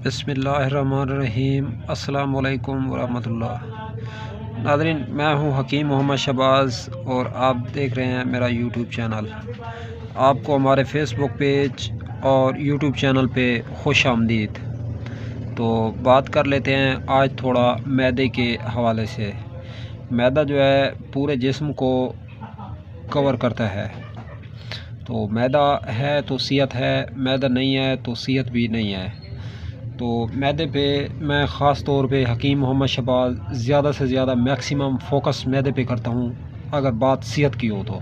بسم اللہ الرحمن الرحیم۔ السلام علیکم ورحمۃ اللہ۔ ناظرین، میں ہوں حکیم محمد شہباز اور آپ دیکھ رہے ہیں میرا یوٹیوب چینل۔ آپ کو ہمارے فیس بک پیج اور یوٹیوب چینل پہ خوش آمدید۔ تو بات کر لیتے ہیں آج تھوڑا معدے کے حوالے سے۔ معدہ جو ہے پورے جسم کو کور کرتا ہے، تو معدہ ہے تو صحت ہے، معدہ نہیں ہے تو صحت بھی نہیں ہے۔ تو معدے پہ میں خاص طور پہ حکیم محمد شہباز زیادہ سے زیادہ میکسیمم فوکس معدے پہ کرتا ہوں اگر بات صحت کی ہو تو۔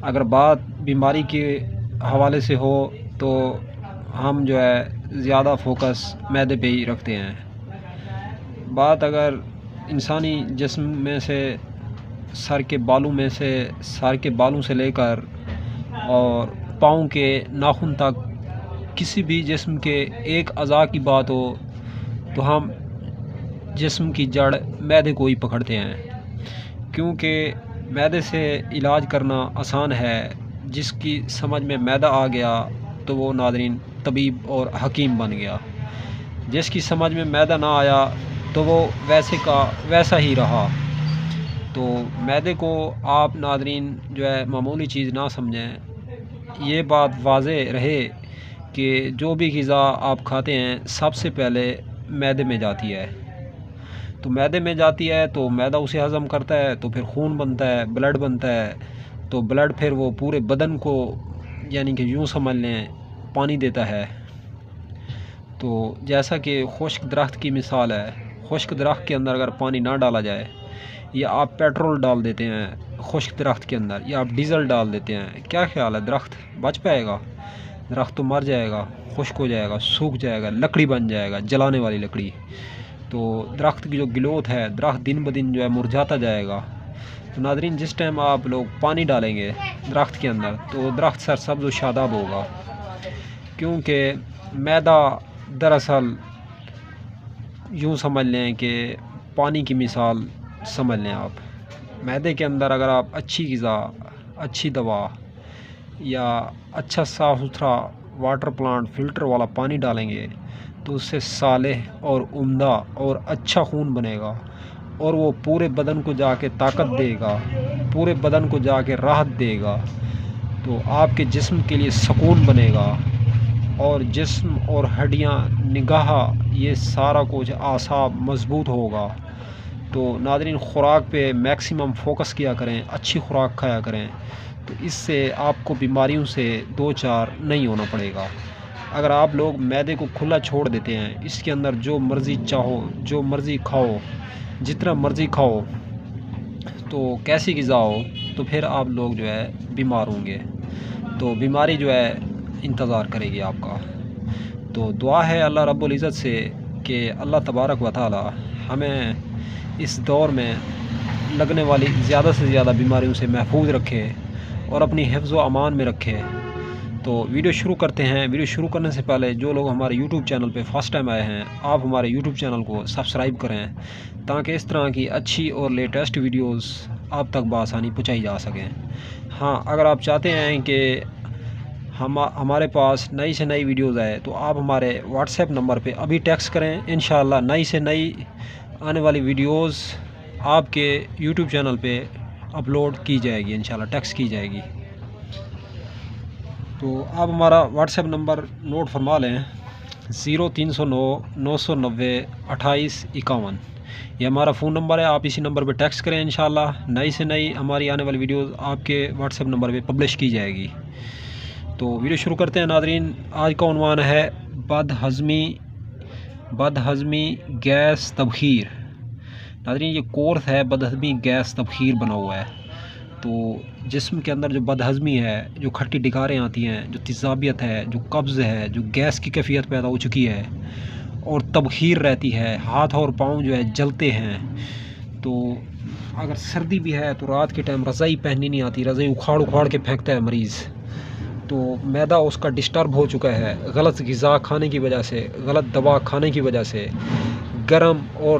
اگر بات بیماری کے حوالے سے ہو تو ہم جو ہے زیادہ فوکس معدے پہ ہی رکھتے ہیں۔ بات اگر انسانی جسم میں سے سر کے بالوں سے لے کر اور پاؤں کے ناخن تک کسی بھی جسم کے ایک اعضاء کی بات ہو تو ہم جسم کی جڑ معدے کو ہی پکڑتے ہیں، کیونکہ معدے سے علاج کرنا آسان ہے۔ جس کی سمجھ میں معدہ آ گیا تو وہ ناظرین طبیب اور حکیم بن گیا۔ جس کی سمجھ میں معدہ نہ آیا تو وہ ویسے کا ویسا ہی رہا۔ تو معدے کو آپ ناظرین جو ہے معمولی چیز نہ سمجھیں۔ یہ بات واضح رہے کہ جو بھی غذا آپ کھاتے ہیں سب سے پہلے معدے میں جاتی ہے۔ تو معدے میں جاتی ہے تو معدہ اسے ہضم کرتا ہے، تو پھر خون بنتا ہے، بلڈ بنتا ہے، تو بلڈ پھر وہ پورے بدن کو یعنی کہ یوں سمجھ لیں پانی دیتا ہے۔ تو جیسا کہ خشک درخت کی مثال ہے، خشک درخت کے اندر اگر پانی نہ ڈالا جائے، یا آپ پیٹرول ڈال دیتے ہیں خشک درخت کے اندر، یا آپ ڈیزل ڈال دیتے ہیں، کیا خیال ہے درخت بچ پائے گا؟ درخت تو مر جائے گا، خشک ہو جائے گا، سوکھ جائے گا، لکڑی بن جائے گا، جلانے والی لکڑی۔ تو درخت کی جو گروتھ ہے، درخت دن بدن جو ہے مرجھاتا جائے گا۔ تو ناظرین، جس ٹائم آپ لوگ پانی ڈالیں گے درخت کے اندر تو درخت سرسبز و شاداب ہوگا، کیونکہ معدہ دراصل یوں سمجھ لیں کہ پانی کی مثال سمجھ لیں آپ۔ معدے کے اندر اگر آپ اچھی غذا، اچھی دوا یا اچھا صاف ستھرا واٹر پلانٹ فلٹر والا پانی ڈالیں گے تو اس سے صالح اور عمدہ اور اچھا خون بنے گا، اور وہ پورے بدن کو جا کے طاقت دے گا، پورے بدن کو جا کے راحت دے گا۔ تو آپ کے جسم کے لیے سکون بنے گا، اور جسم اور ہڈیاں، نگاہ، یہ سارا کچھ اعصاب مضبوط ہوگا۔ تو ناظرین، خوراک پہ میکسیمم فوکس کیا کریں، اچھی خوراک کھایا کریں، تو اس سے آپ کو بیماریوں سے دو چار نہیں ہونا پڑے گا۔ اگر آپ لوگ معدے کو کھلا چھوڑ دیتے ہیں، اس کے اندر جو مرضی چاہو، جو مرضی کھاؤ، جتنا مرضی کھاؤ، تو کیسی غذا ہو، تو پھر آپ لوگ جو ہے بیمار ہوں گے، تو بیماری جو ہے انتظار کرے گی آپ کا۔ تو دعا ہے اللہ رب العزت سے کہ اللہ تبارک و تعالی ہمیں اس دور میں لگنے والی زیادہ سے زیادہ بیماریوں سے محفوظ رکھے اور اپنی حفظ و امان میں رکھے۔ تو ویڈیو شروع کرتے ہیں۔ ویڈیو شروع کرنے سے پہلے جو لوگ ہمارے یوٹیوب چینل پہ فرسٹ ٹائم آئے ہیں، آپ ہمارے یوٹیوب چینل کو سبسکرائب کریں تاکہ اس طرح کی اچھی اور لیٹسٹ ویڈیوز آپ تک بآسانی پہنچائی جا سکیں۔ ہاں، اگر آپ چاہتے ہیں کہ ہمارے پاس نئی سے نئی ویڈیوز آئے تو آپ ہمارے واٹس ایپ نمبر پہ ابھی ٹیکسٹ کریں۔ انشاءاللہ نئی سے نئی آنے والی ویڈیوز آپ کے یوٹیوب چینل پہ اپلوڈ کی جائے گی، انشاءاللہ ٹیکسٹ کی جائے گی۔ تو آپ ہمارا واٹس ایپ نمبر نوٹ فرما لیں، 0309 990 2851۔ یہ ہمارا فون نمبر ہے، آپ اسی نمبر پہ ٹیکسٹ کریں، انشاءاللہ نئی سے نئی ہماری آنے والی ویڈیوز آپ کے واٹس ایپ نمبر پہ پبلش کی جائے گی۔ تو ویڈیو شروع کرتے ہیں ناظرین۔ آج کا عنوان ہے بد ہضمی گیس تبخیر۔ ناظرین، یہ کورس ہے بد ہضمی گیس تبخیر بنا ہوا ہے۔ تو جسم کے اندر جو بد ہضمی ہے، جو کھٹی ڈکاریں آتی ہیں، جو تیزابیت ہے، جو قبض ہے، جو گیس کی کیفیت پیدا ہو چکی ہے اور تبخیر رہتی ہے، ہاتھ اور پاؤں جو ہے جلتے ہیں، تو اگر سردی بھی ہے تو رات کے ٹائم رضائی پہننی نہیں آتی، رضائی اکھاڑ کے پھینکتا ہے مریض۔ تو معدہ اس کا ڈسٹرب ہو چکا ہے غلط غذا کھانے کی وجہ سے، غلط دوا کھانے کی وجہ سے، گرم اور